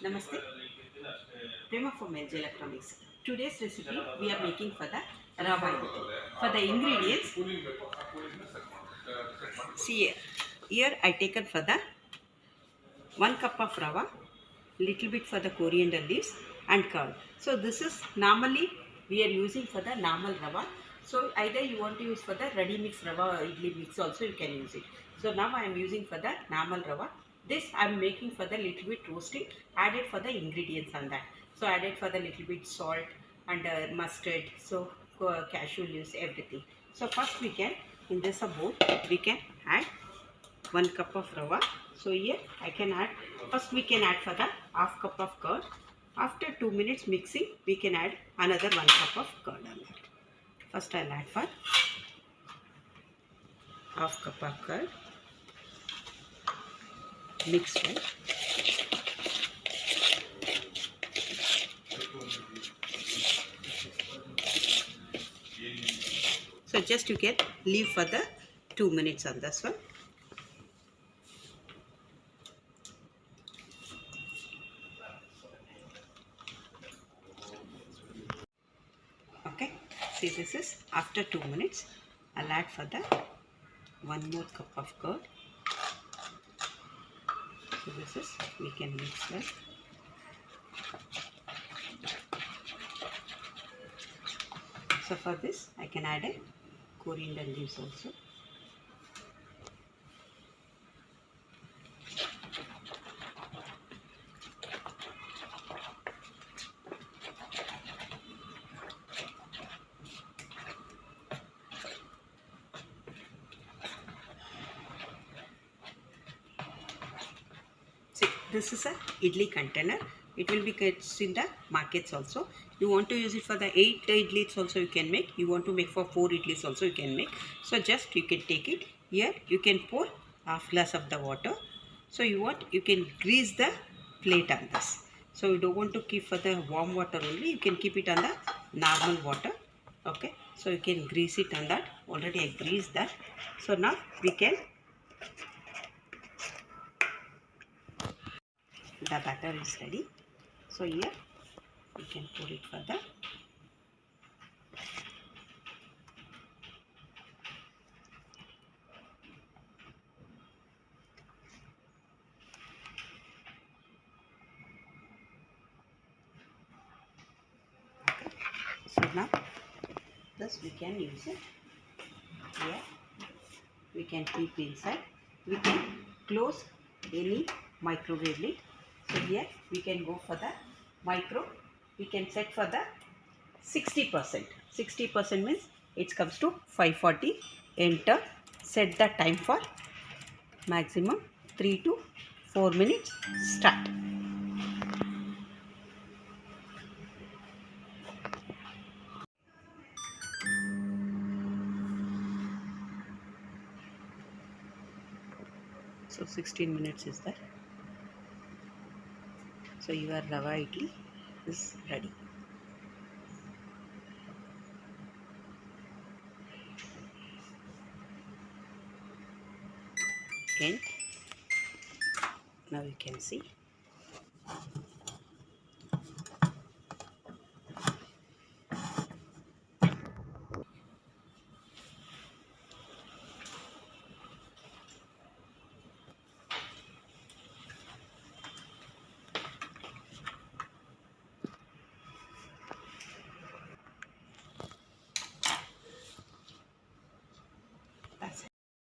Namaste. Prema from LG Electronics. Today's recipe we are making for the rava idli. For the ingredients, see here I taken for the 1 cup of rava, little bit for the coriander leaves and curd. So this is normally we are using for the normal rava. So either you want to use for the ready mix rava or idli mix also you can use it. So now I am using for the normal rava. This I am making for the little bit roasting, added for the ingredients on that. So added for the little bit salt and mustard, so cashew leaves, everything. So first we can, in this bowl, we can add 1 cup of rava. So here I can add, first we can add for the half cup of curd. After 2 minutes mixing, we can add another 1 cup of curd on that. First I'll add for half cup of curd. Mix well. So just you can leave for the 2 minutes on this one. Okay, see this is after 2 minutes. I'll add for the 1 more cup of curd. So this is, we can mix well. So for this I can add a coriander leaves also. See, this is a idli container. It will be kept in the markets also. You want to use it for the 8 idlis also you can make. You want to make for 4 idlis also you can make. So just you can take it. Here you can pour half glass of the water. So you can grease the plate on this. So you don't want to keep for the warm water only. You can keep it on the normal water. Okay. So you can grease it on that. Already I greased that. So now we can, the batter is ready. So here we can pour it further. So now this we can use it. Here we can keep inside. We can close any microwave lid. So here we can go for the micro. We can set for the 60%. 60% means it comes to 540. Enter. Set the time for maximum 3 to 4 minutes. Start. So 16 minutes is there. So your rava idli is ready. And now you can see